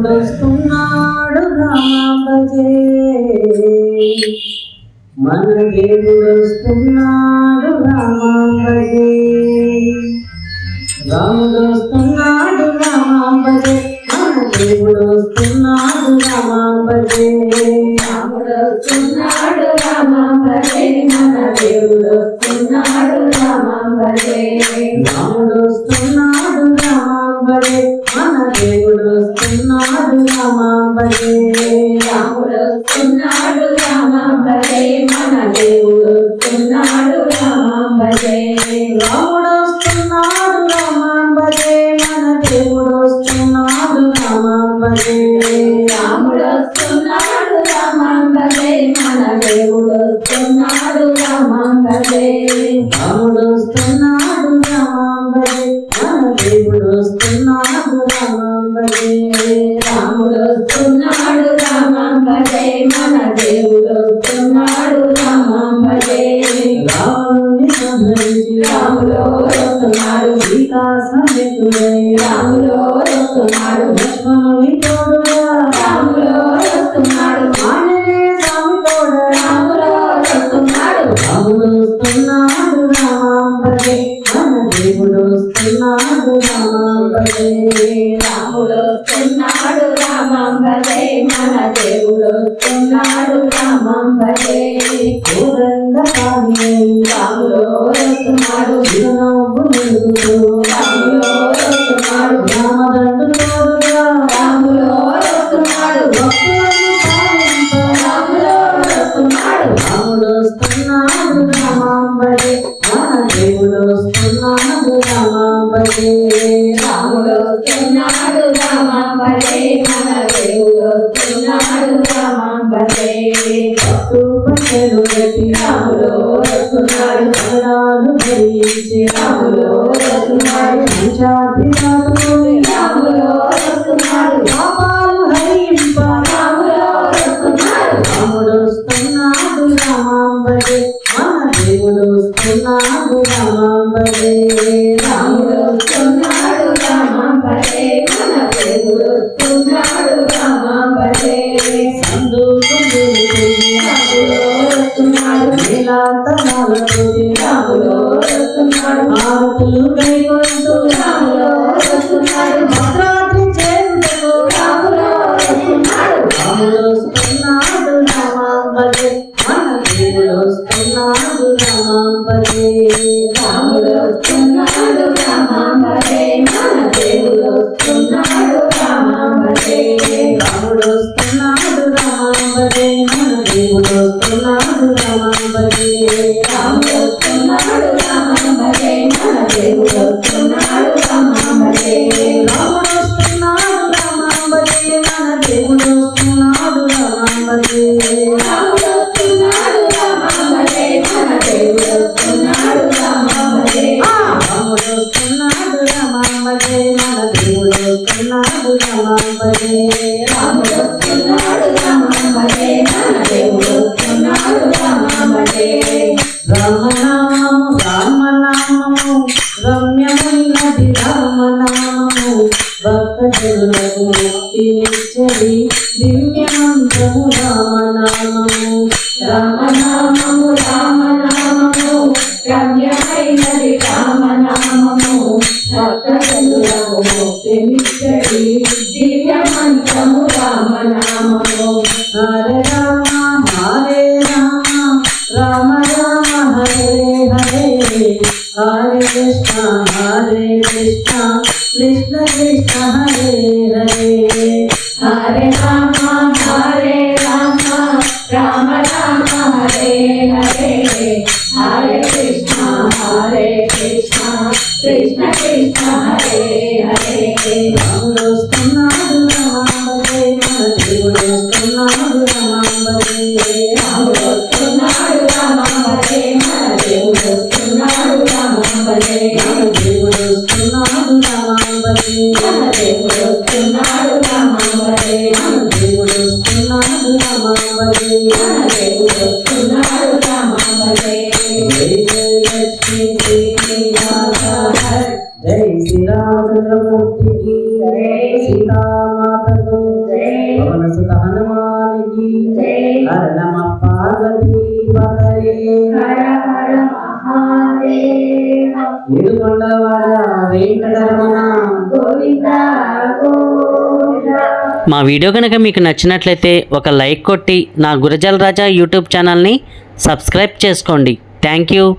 రాముడొస్తున్నాడు రామాంబజే మన దేవుడొస్తున్నాడు రామాంబజే రాముడొస్తున్నాడు రామాంబజే మన దేవుడొస్తున్నాడు రామాంబజే రాముడొస్తున్నాడు రామాంబజే మన దేవుడొస్తున్నాడు రామాంబజే రాముడొస్తున్నాడు రామాంబజే మన దేవుడొస్తున్నాడు రామాంబజే రాముడొస్తున్నాడు రామాంబజే మన దేవుడొస్తున్నాడు రామాంబజే రాముడొస్తున్నాడు రామాంబజే మన దేవుడొస్తున్నాడు రామాంబజే రాముడొస్తున్నాడు రామాంబజే మన దేవుడొస్తున్నాడు రామాంబజే రాముడొస్తున్నాడు రామాంబజే మన దేవుడొస్తున్నాడు రామాంబజే రాముడొస్తున్నాడు రామాంబజే మన దేవుడొస్తున్నాడు రామాంబజే రాముని సంహరించి రాములో వస్తున్నాడు సీతా సమేతుడై రాములో వస్తున్నాడు లక్ష్మణుని తోడుగా రాములో వస్తున్నాడు ఆంజనేయ స్వామి తోడుగా రాములో వస్తున్నాడు రాముడొస్తున్నాడు రామాంబజే మన దేవుడొస్తున్నాడు రామాంబజే రాముడొస్తున్నాడు రామాంబజే మన దేవుడొస్తున్నాడు రామాంబజే కోదండపాణి రాములో వస్తున్నాడు చిరునవ్వు నిలుగుతూ రాములో వస్తున్నాడు రామదండు తోడుగా రాములో వస్తున్నాడు భక్తులను పాలింప రాములో వస్తున్నాడు రాముడొస్తున్నాడు రామాంబజే మన దేవుడొస్తున్నాడు రామాంబజే రాముడొస్తున్నాడు రామాంబజే మన దేవుడొస్తున్నాడు రామాంబజే పట్టు పట్టెలు కట్టి రాములో వస్తున్నాడు పగడాలు ధరించి రాములో వస్తున్నాడు పంచాభిరాతుని రాములో వస్తున్నాడు పాపాలు హరింప రాములో వస్తున్నాడు రాముడొస్తున్నాడు రామాంబజే మన దేవుడొస్తున్నాడు రామాంబజే రాముడొస్తున్నాడు రామాంబజే మన దేవుడొస్తున్నాడు రామాంబజే సందూకుని రాములో వస్తున్నాడు నీలాతనాలతో రాములో వస్తున్నాడు ఆరతులు కైకొంటూ రాములో వస్తున్నాడు భద్రాద్రి చేరుటకు రాములో వస్తున్నాడు రాముడొస్తున్నాడు రామాంబజే మన దేవుడొస్తున్నాడు రామాంబజే రాముడొస్తున్నాడు రామాంబజే మన దేవుడొస్తున్నాడు రామాంబజే రాముడొస్తున్నాడు రామాంబజే మన దేవుడొస్తున్నాడు రామాంబజే రాముడొస్తున్నాడు రామాంబజే మన దేవుడొస్తున్నాడు రామాంబజే రాముడొస్తున్నాడు రామాంబజే మన దేవుడొస్తున్నాడు రామాంబజే రాముడొస్తున్నాడు రామాంబజే మన దేవుడొస్తున్నాడు రామాంబజే రాముడొస్తున్నాడు రామాంబజే మన దేవుడొస్తున్నాడు రామాంబజే రాముడొస్తున్నాడు రామాంబజే మన దేవుడొస్తున్నాడు రామాంబజే రామనామము రామనామము రమ్యమైనది రామనామము భక్తజనులకు ముక్తినిచ్చది దివ్యమంత్రము రామనామము రామనామము రామనామము రమ్యమైనది రామనామము భక్తజనులకు ముక్తినిచ్చడి దివ్య మంత్రము రామనామము హరే రామ హరే రామ రామ రామ హరే హరే హరే కృష్ణ కృష్ణ కృష్ణ హరే హరే హరే రామ హరే రామ రామ రామ హరే హరే హరే కృష్ణ కృష్ణ కృష్ణ హరే హరే రాముడొస్తున్నాడు రామాంబజే మన దేవుడొస్తున్నాడు రామాంబజే రాముడొస్తున్నాడు రామాంబజే మన దేవుడొస్తున్నాడు రామాంబజే మన దేవుడొస్తున్నాడు రామాంబజే మన దేవుడొస్తున్నాడు రామాంబజే మన దేవుడొస్తున్నాడు రామాంబజే మన దేవుడొస్తున్నాడు రామాంబజే జై జై లక్ష్మీ శ్రీనివాస జై శ్రీరామచంద్రమూర్తికి జై సీతామాతకు సుత హనుమానికి జై. హర నమ పార్వతీ పతయే హర హర మహాదేవ ఏడుకొండలవాడ వెంకటరమణ గోవింద గోవింద. మా వీడియో కనుక మీకు నచ్చినట్లయితే ఒక లైక్ కొట్టి నా గురజాల రాజా యూట్యూబ్ ఛానల్ని సబ్స్క్రైబ్ చేసుకోండి. Thank you.